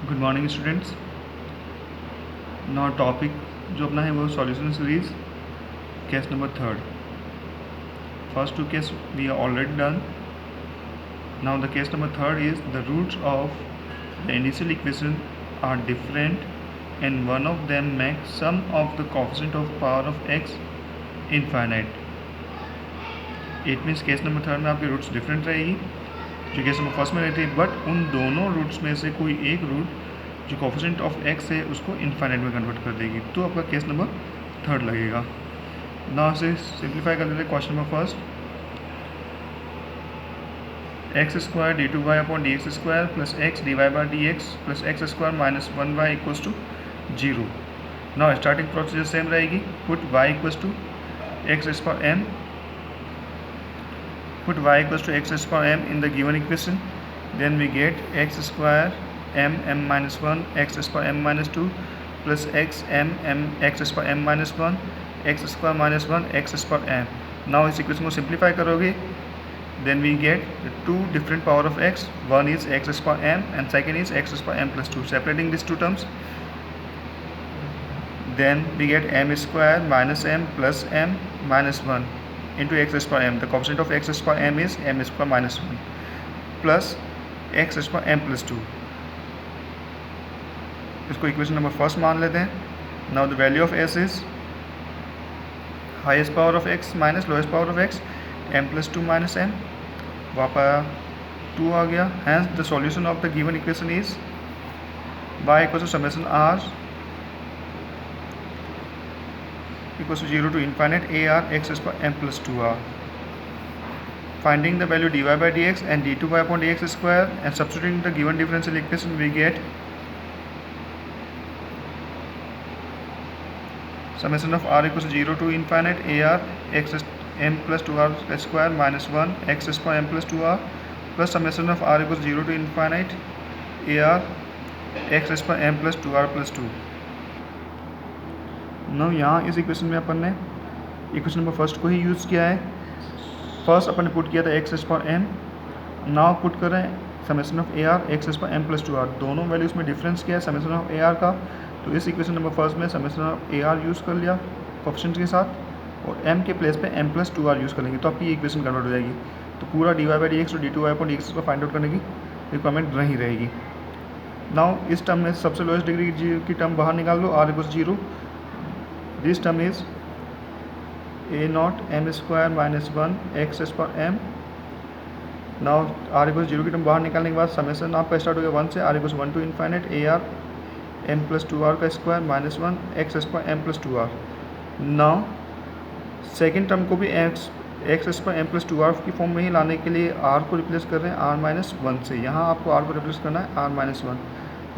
Good morning students. Now topic जो अपना है वो solution series case number third. First two case we are already done. Now the case number third is the roots of the initial equation are different and one of them make some of the coefficient of power of x infinite. It means case number third में आपकी roots different रहेगी जो case number first में रहती है, but उन दोनों roots में से कोई एक रूट जो कोएफिशिएंट ऑफ एक्स है उसको इनफाइनाइट में कन्वर्ट कर देगी, तो आपका केस नंबर थर्ड लगेगा। ना इसे सिंप्लीफाई कर देते हैं। Question number first, x square d two Y upon D x square plus x d Y by D x plus x square minus one y equals to zero. ना starting procedure same रहेगी। Put y equals to x square m, put y equals to x square m in the given equation, then we get x square m minus 1 x square m minus 2 plus x m x square m minus 1 x square minus 1 x square m. Now इस equation को simplify करोगे, then we get the two different power of x. One is x square m and second is x square m plus 2. Separating these two terms, then we get m square minus m plus m minus 1 into x square m. The coefficient of x square m is m square minus 1 plus x square m plus 2. इसको equation number first मान लेते हैं। Now the value of s is highest power of x minus lowest power of x, m plus 2 minus m, वापस 2 आ गया। Hence the solution of the given equation is y equal to summation r equals to 0 to infinite ar x square m plus 2r. Finding the value dy by dx and d2y upon dx square and substituting the given differential equation, we get summation of r equals to 0 to infinite ar x m plus 2r square minus 1 x square m plus 2r plus summation of r equals to 0 to infinite ar x square m plus 2r plus 2. No यहाँ इस equation में अपन ने equation number first को ही use किया है। First अपन ने put किया था x square m, now put कर रहे हैं summation of a r x square M plus 2r। दोनों वैल्यूज़ में डिफरेंस किया है समेशन ऑफ ए आर का, तो इस इक्वेशन नंबर फर्स्ट में summation of a R use कर लिया कोएफिशिएंट के साथ, और एम के प्लेस पे एम प्लस 2r यूज़ कर लेंगे, तो आपकी इक्वेशन कन्वर्ट हो जाएगी। तो पूरा D Y by D X और D two Y upon D X को फाइंड आउट करने की रिक्वायरमेंट नहीं रहेगी। नाउ इस टर्म में सबसे लोएस्ट डिग्री की टर्म बाहर निकाल लो, are equals 0। This term is a naught m square minus 1 x square m. Now r equals 0 की टर्म बाहर निकालने के बाद समेशन आपका स्टार्ट हो गया 1 से, r equals 1 to infinite a r m plus 2r का square minus 1 x square m plus 2r. Now second term को भी x square m plus 2r की फॉर्म में ही लाने के लिए r को रिप्लेस कर रहे हैं r minus 1 से। यहाँ आपको r को रिप्लेस करना है r minus 1.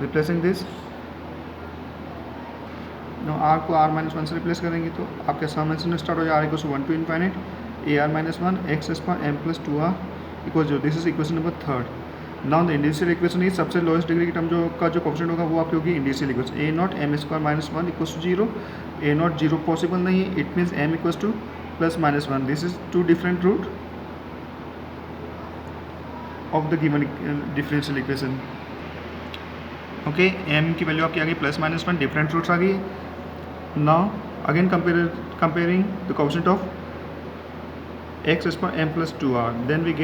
Replacing this, r को आर माइनस 1 से रिप्लेस करेंगे तो आपके समेशन स्टार्ट हो जाए R equal 1 to infinite A R minus 1 X square M plus 2r equal 0. This is equation number third. Now the indicial equation is सबसे lowest degree की term जो का जो कोएफिशिएंट होगा वो आपकी होगी indicial equation A naught M square minus 1 equals to 0. A naught 0 possible नहीं है, it means M equals to plus minus 1. This is to different root of the given differential equation. Okay, m की value आपकी आ गई plus minus 1, different roots आ गई। Now again comparing the coefficient of x square m plus 2r, then we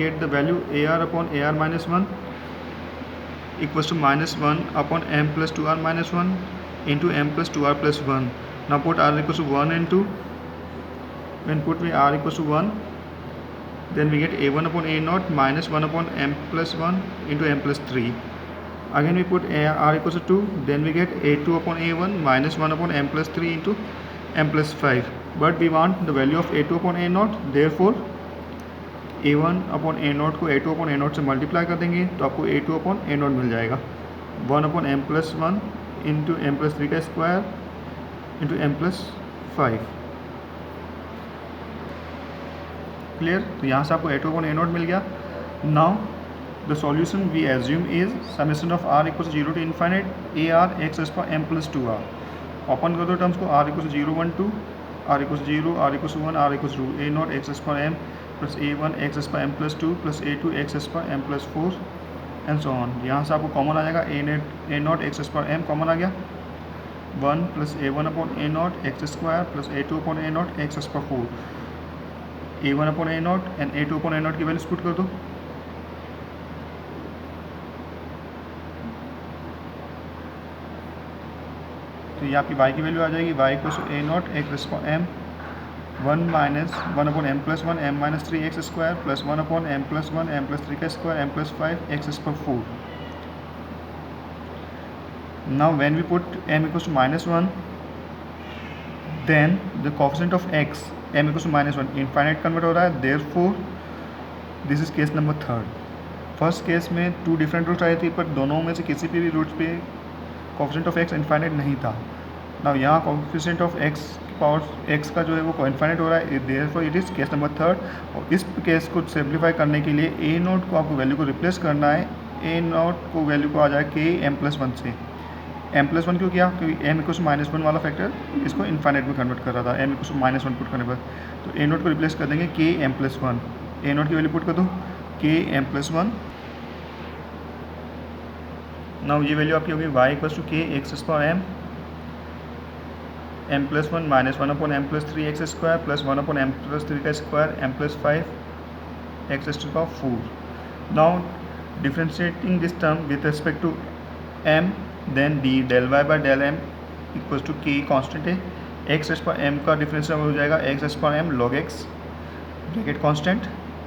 get the value ar upon ar minus 1 equals to minus 1 upon m plus 2r minus 1 into m plus 2r plus 1. Now put r equals to 1 and 2. When put r equals to 1, then we get a1 upon a naught minus 1 upon m plus 1 into m plus 3. Again we put r equals to 2, then we get a2 upon a1 minus 1 upon m plus 3 into m plus 5. But we want the value of a2 upon a naught, therefore a1 upon a naught को a2 upon a naught से multiply कर देंगे तो आपको a2 upon a naught मिल जाएगा 1 upon m plus 1 into m plus 3 का square into m plus 5. Clear? तो यहाँ से आपको a2 upon a naught मिल गया. Now the solution we assume is summation of r equals 0 to infinite a r x square m plus 2r. Open कर दो terms को, r equals 0 1 2, r equals 0, r equals 1, r equals 2, a naught x square m plus a1 x square m plus 2 plus a2 x square m plus 4 and so on. यहाँ से आपको common आ जाएगा A naught X square M common आ गया, 1 प्लस A one upon A naught X square plus A two upon A naught X square 4, A one upon A naught and A two upon A naught की values put कर दो। तो ये आपकी y की वैल्यू आ जाएगी, y equals to a naught x upon m 1 minus 1 upon m plus 1 m minus 3 x square plus 1 upon m plus 1 m plus 3 का square M plus 5 x square 4। Now when we put m equals to -1, then the coefficient of x m equals to -1 infinite convert हो रहा है, therefore this is case number third। First case में 2 different roots आई थी, पर दोनों में से किसी भी रूट्स पे coefficient of x इनफाइनाइट नहीं था। now यहाँ coefficient of x power x का जो है वो इनफाइनाइट हो रहा है, therefore it is case number third. और इस केस को सिम्प्लीफाई करने के लिए a नोट को आपको वैल्यू को रिप्लेस करना है, a नोट को वैल्यू को आ जाए k m प्लस 1 से। m प्लस 1 क्यों किया? क्योंकि m इक्वल टू -1 वाला फैक्टर इसको इनफाइनाइट में कन्वर्ट कर रहा था, m इक्वल टू -1 पुट करने पर। तो a नोट को रिप्लेस कर देंगे k m plus 1, a naught की वैल्यू पुट कर दो k m प्लस 1। नाउ ये वैल्यू आपकी होगी y equal to k x square m plus 1 minus 1 upon m plus 3 x square plus 1 upon m plus 3 का square m plus 5 x to power 4। Now differentiating this term with respect to m, then d del y by del m equal to k constant है, x पर m का difference हो जाएगा x पर m log x bracket constant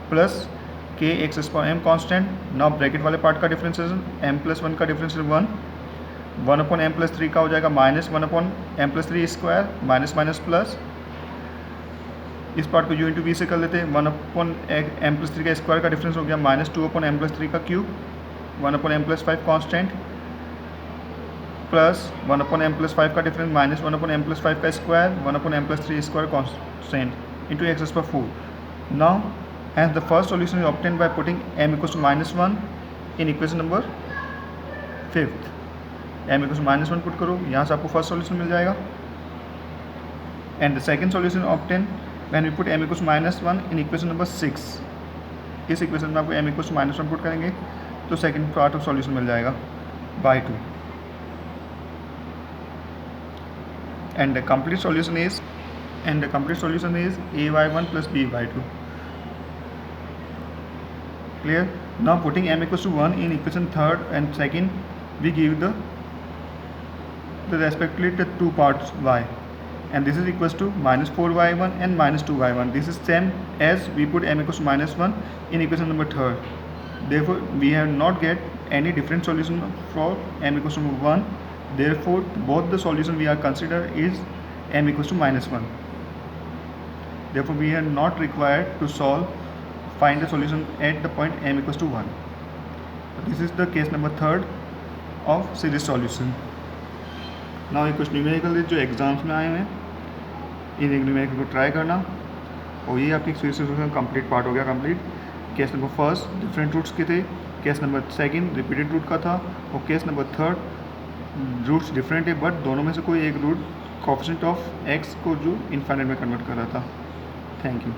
plus k x पर m constant. Now bracket वाले part का differentiation m plus 1 का डिफरेंशिएशन 1 अपॉन m प्लस 3 का हो जाएगा minus 1 upon m plus 3 square minus minus plus, इस पार्ट को u इंटू वी से कर लेते हैं, 1 अपॉन m प्लस 3 का स्क्वायर का डिफरेंस हो गया माइनस 2 अपॉन m प्लस 3 का cube, 1 upon m plus 5 constant plus 1 upon m plus 5 का difference minus 1 upon m plus 5 का square, 1 upon m plus 3 square constant into x पर 4। Now hence the first solution is obtained by putting m equals to -1 in equation number 5th। m equals to -1 put करो, यहाँ से आपको first solution मिल जाएगा। And the second solution obtain when we put m equals to -1 in equation number 6। इस equation में आपको m equals to -1 put करेंगे तो सेकंड पार्ट ऑफ सॉल्यूशन मिल जाएगा by 2। And the complete solution is ay1 plus by2। clear? Now putting m equals to 1 in equation third and second, we give the respectively the two parts y, and this is equals to -4y1 and -2y1। this is same as we put m equals to -1 in equation number third, therefore we have not get any different solution for m equals to 1, therefore both the solution we are consider is m equals to -1, therefore we are not required to find the solution at the point m equals to 1। this is the case number third of series solution। now ये कुछ numerical जो exams में आए हैं इन numerical को try करना, और ये आपकी सीरीज सॉल्यूशन कंप्लीट पार्ट हो गया complete. Case number first different roots के थे, case number second repeated root का था, और case number third roots different है बट दोनों में से कोई एक रूट कोएफिशिएंट ऑफ x को जो इनफाइनाइट में कन्वर्ट कर रहा था। Thank you.